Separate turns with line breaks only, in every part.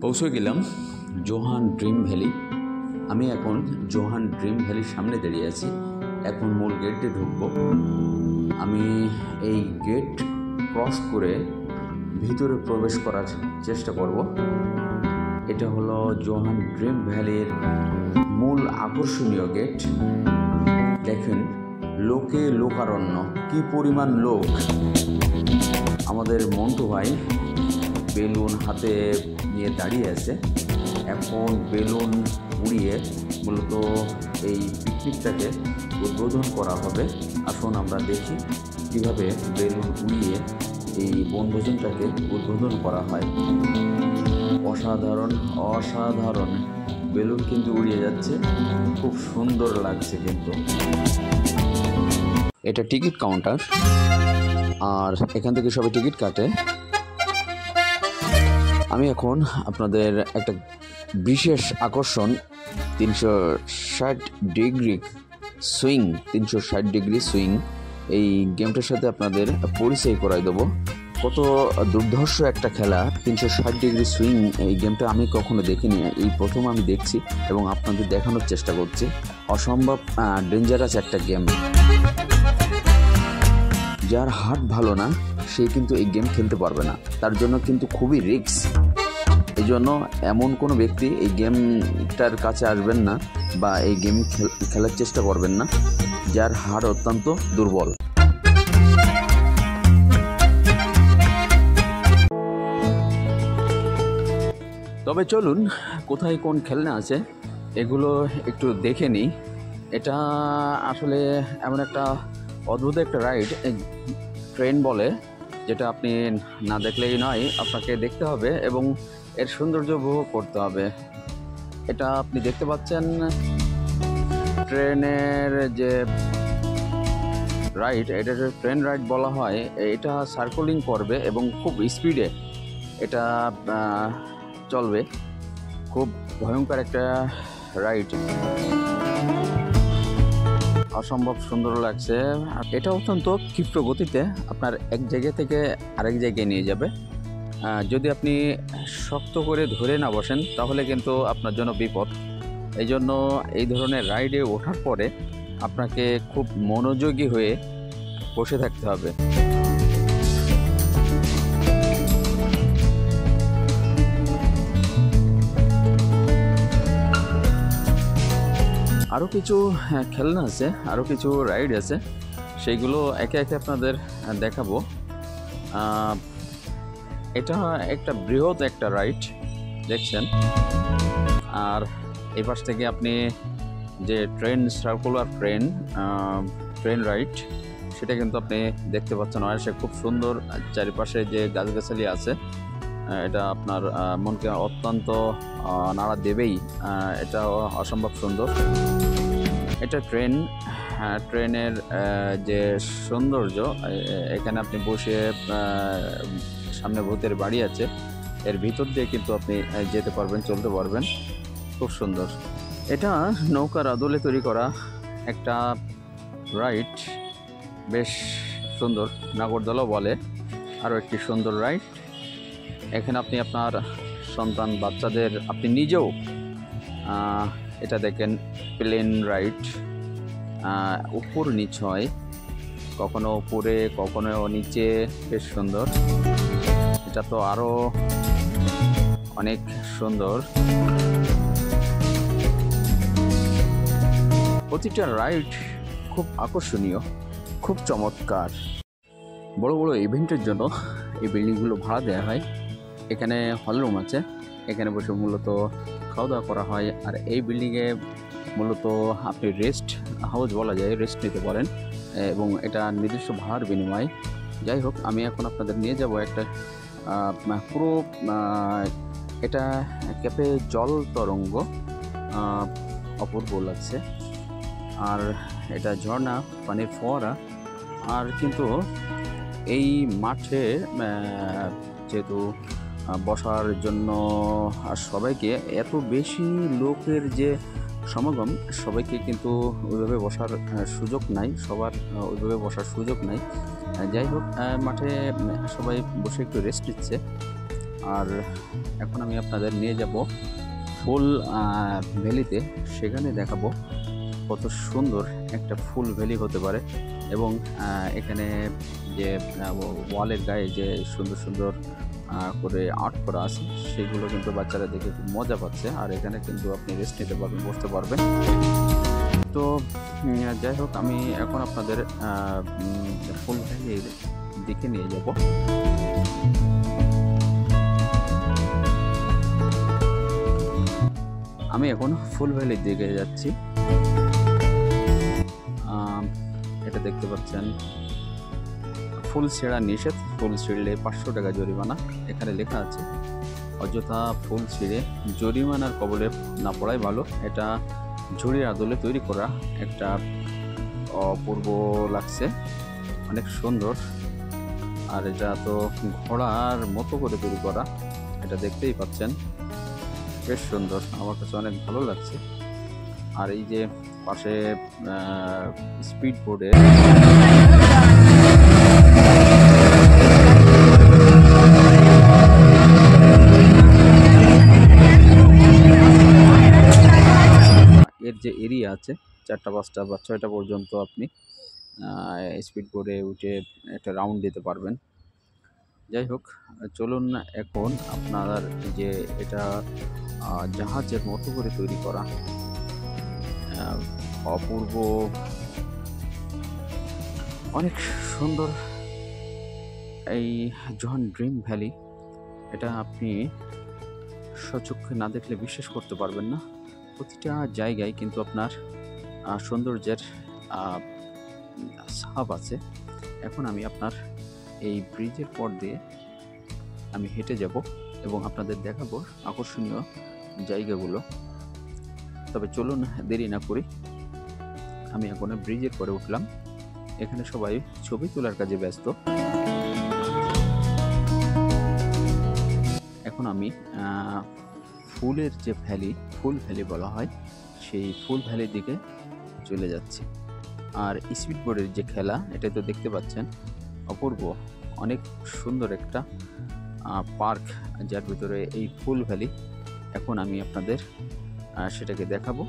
পৌঁছে গেলাম Johann dream valley. আমি এখন জোহান ড্রিম ভ্যালির সামনে দাঁড়িয়ে আছি। এখন মূল গেট দিয়ে ঢুকবো। আমি এই গেট ক্রস করে ভিতরে প্রবেশ করার চেষ্টা করব। এটা হলো জোহান ড্রিম ভ্যালির মূল আকর্ষণীয় গেট। দেখেন, লোকে লোকারণ্য, কি পরিমাণ লোক। আমাদের মন্টু ভাই বেলুন হাতে নিয়ে দাঁড়িয়ে আছে। এখন বেলুন উড়িয়ে মূলত এই পিকনিকটাকে উদ্বোধন করা হবে। আসুন আমরা দেখি কীভাবে বেলুন উড়িয়ে এই বনভোজনটাকে উদ্বোধন করা হয়। অসাধারণ অসাধারণ বেলুন কিন্তু উড়িয়ে যাচ্ছে, খুব সুন্দর লাগছে। কিন্তু এটা টিকিট কাউন্টার, আর এখান থেকে সবাই টিকিট কাটে। আমি এখন আপনাদের একটা বিশেষ আকর্ষণ 360 ডিগ্রি সুইং এই গেমটার সাথে আপনাদের পরিচয় করাই দেবো। কত দুর্ধর্ষ একটা খেলা 360 ডিগ্রি সুইং। এই গেমটা আমি কখনো দেখিনি, এই প্রথম আমি দেখছি এবং আপনাদের দেখানোর চেষ্টা করছি। অসম্ভব ডেঞ্জারাস একটা গেম। যার হার্ট ভালো না সে কিন্তু এই গেম খেলতে পারবে না, তার জন্য কিন্তু খুবই রিস্ক। এই জন্য এমন কোনো ব্যক্তি এই গেমটার কাছে আসবেন না বা এই গেম খেলার চেষ্টা করবেন না যার হার্ট অত্যন্ত দুর্বল। তবে চলুন, কোথায় কোন খেলনা আছে এগুলো একটু দেখে নিই। এটা আসলে এমন একটা অদ্ভুত একটা রাইড, ট্রেন বলে, যেটা আপনি না দেখলেই নয়, আপনাকে দেখতে হবে এবং এর সৌন্দর্য উপভোগ করতে হবে। এটা আপনি দেখতে পাচ্ছেন ট্রেনের যে রাইড, এটা ট্রেন রাইড বলা হয়। এটা সার্কুলিং করবে এবং খুব স্পিডে এটা চলবে। খুব ভয়ঙ্কর একটা রাইড, অসম্ভব সুন্দর লাগছে। এটা অত্যন্ত ক্ষিপ্র গতিতে আপনার এক জায়গা থেকে আরেক জায়গায় নিয়ে যাবে। যদি আপনি শক্ত করে ধরে না বসেন তাহলে কিন্তু আপনার জন্য বিপদ। এই জন্য এই ধরনের রাইডে ওঠার পরে আপনাকে খুব মনোযোগী হয়ে বসে থাকতে হবে। আরও কিছু খেলনা আছে, আরও কিছু রাইড আছে, সেইগুলো একে একে আপনাদের দেখাবো। এটা একটা বৃহৎ একটা রাইড দেখছেন, আর এই পাশ থেকে আপনি যে সার্কুলার ট্রেন রাইড সেটা কিন্তু আপনি দেখতে পাচ্ছেন। সে খুব সুন্দর, চারিপাশে যে গাছগাছালি আছে, এটা আপনার মনকে অত্যন্ত নাড়া দেবেই। এটা অসম্ভব সুন্দর। এটা ট্রেনের যে সৌন্দর্য, এখানে আপনি বসে, সামনে ভূতের বাড়ি আছে, এর ভিতর দিয়ে কিন্তু আপনি যেতে পারবেন, চলতে পারবেন। খুব সুন্দর। এটা নৌকার আদলে তৈরি করা একটা রাইড, বেশ সুন্দর, নাগরদোলা বলে। আরও একটি সুন্দর রাইড। এখানে আপনি আপনার সন্তান বাচ্চাদের, আপনি নিজেও এটা দেখেন, প্লেন রাইড, উপর নিচ হয়, কখনো উপরে কখনো নিচে, বেশ সুন্দর। এটা তো আরও অনেক সুন্দর। প্রতিটা রাইড খুব আকর্ষণীয়, খুব চমৎকার। বড় বড় ইভেন্টের জন্য এই বিল্ডিংগুলো ভাড়া দেওয়া হয়। এখানে হলরুম আছে, এখানে বসে মূলত খাওয়া দাওয়া করা হয়। আর এই বিল্ডিংয়ে মূলত আপনি রেস্ট হাউস বলা যায়, রেস্ট নিতে পারেন এবং এটা নিজস্ব ভাড়ার বিনিময়। যাই হোক, আমি এখন আপনাদের নিয়ে যাব একটা পুরো, এটা ক্যাফে জল তরঙ্গ, অপূর্ব লাগছে। আর এটা ঝর্ণা, পানির ফোয়ারা। আর কিন্তু এই মাঠে যেহেতু বসার জন্য আর সবাইকে, এত বেশি লোকের যে সমাগম, সবাইকে কিন্তু ওইভাবে বসার সুযোগ নাই, সবার ওইভাবে বসার সুযোগ নাই। যাই হোক, মাঠে সবাই বসে একটু রেস্ট নিচ্ছে। আর এখন আমি আপনাদের নিয়ে যাব ফুল ভ্যালিতে, সেখানে দেখাবো কত সুন্দর একটা ফুল ভ্যালি হতে পারে। এবং এখানে যে ওয়ালের গায়ে যে সুন্দর সুন্দর করে আর্ট করা আছে, সেগুলো কিন্তু বাচ্চারা দেখে খুব মজা পাচ্ছে। আর এখানে কিন্তু আপনি রেস্ট নিতে পারবেন, বসতে পারবেন। তো যাই হোক, আমি এখন আপনাদের ফুল ভ্যালির দিকে নিয়ে যাব। আমি এখন ফুল ভ্যালির দিকে যাচ্ছি। এটা দেখতে পাচ্ছেন, ফুল ছেঁড়া নিষেধ, ফুল ছিঁড়লে 500 টাকা জরিমানা। এখানে লেখা আছে, অযথা ফুল ছিঁড়ে জরিমানার কবলে না পড়াই ভালো। এটা ঝুড়ির আদলে তৈরি করা একটা অপূর্ব লাগছে, অনেক সুন্দর। আর এটা তো ঘোড়ার মতো করে তৈরি করা, এটা দেখতেই পাচ্ছেন, বেশ সুন্দর, আমার কাছে অনেক ভালো লাগছে। আর এই যে পাশে স্পিড বোর্ডে এর যে এরিয়া আছে, 4টা 5টা বা 6টা পর্যন্ত আপনি স্পিড বোর্ডে উঠে একটা রাউন্ড দিতে পারবেন। যাই হোক, চলুন এখন আপনার যে এটা জাহাজের মতো করে তৈরি করা অপূর্ব, অনেক সুন্দর এই জন ড্রিম ভ্যালি, এটা আপনি সচক্ষে না দেখলে বিশ্বাস করতে পারবেন না। প্রতিটা জায়গায় কিন্তু আপনার সৌন্দর্যের ছাপ আছে। এখন আমি আপনার এই ব্রিজের পর দিয়ে আমি হেঁটে যাব এবং আপনাদের দেখাবো আকর্ষণীয় জায়গাগুলো। তবে চলুন দেরি না করি, আমি এখন ব্রিজের পরে উঠলাম। এখানে সবাই ছবি তোলার কাজে ব্যস্ত। এখন আমি ফুলের যে ভ্যালি, ফুল ভ্যালি বলা হয়, সেই ফুল ভ্যালির দিকে চলে যাচ্ছি। আর স্পিড বোর্ডের যে খেলা, এটা তো দেখতে পাচ্ছেন, অপূর্ব, অনেক সুন্দর একটা পার্ক, যার ভিতরে এই ফুল ভ্যালি। এখন আমি আপনাদের সেটাকে দেখাবো।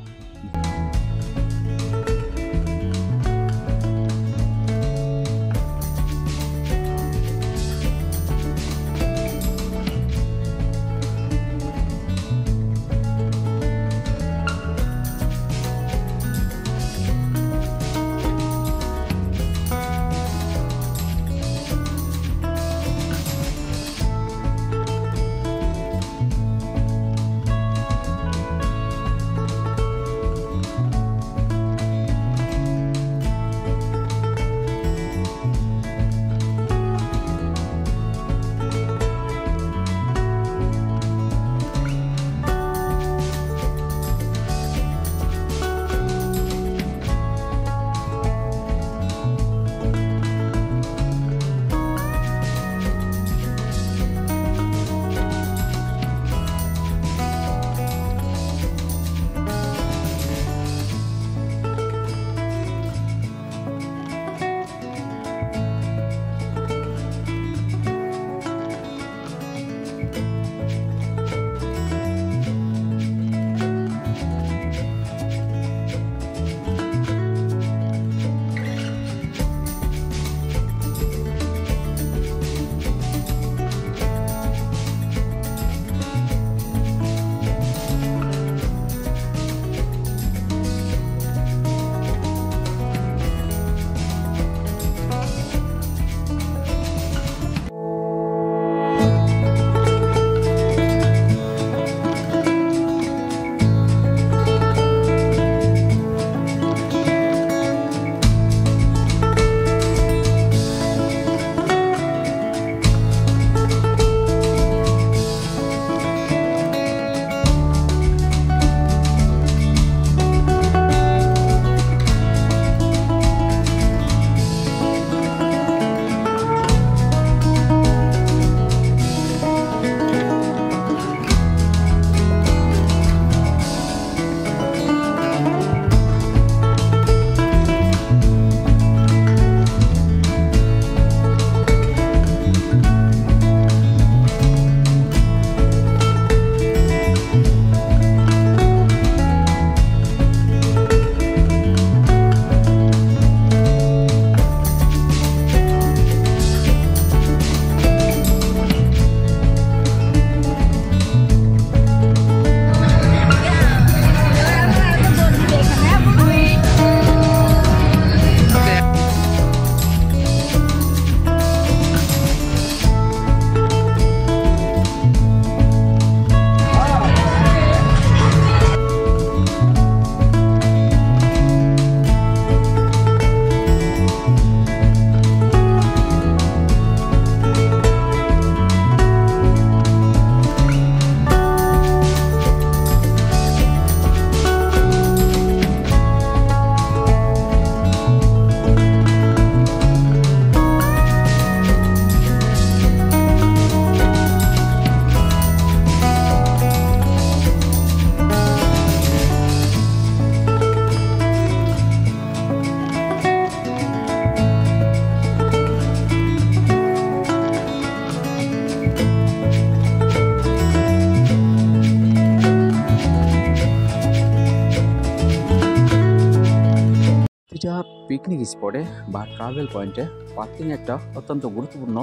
পিকনিক স্পটে বা ট্রাভেল পয়েন্টে পার্কিং একটা অত্যন্ত গুরুত্বপূর্ণ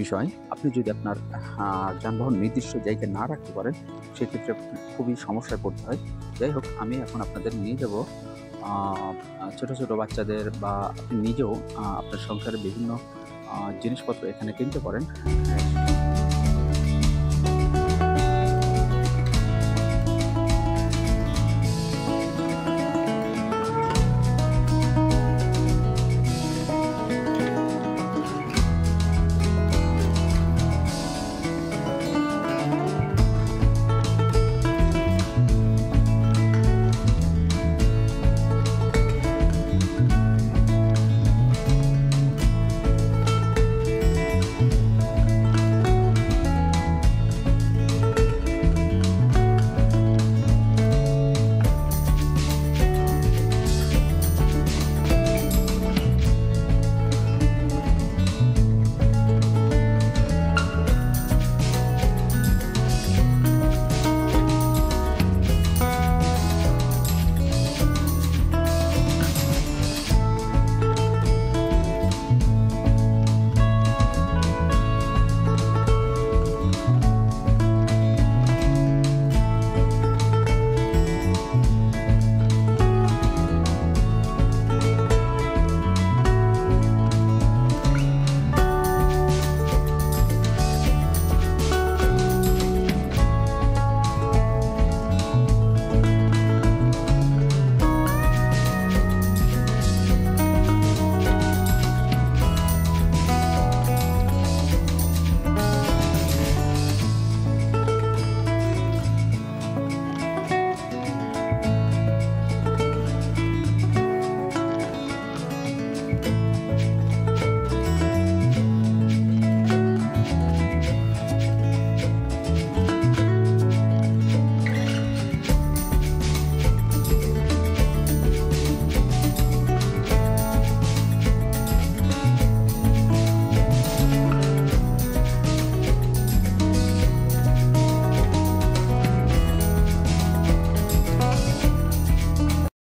বিষয়। আপনি যদি আপনার যানবাহন নির্দিষ্ট জায়গায় না রাখতে পারেন, সেক্ষেত্রে খুবই সমস্যায় পড়তে হয়। যাই হোক, আমি এখন আপনাদের নিয়ে যাব ছোট, ছোট বাচ্চাদের, বা আপনি নিজেও আপনার সংসারে বিভিন্ন জিনিসপত্র এখানে কিনতে পারেন।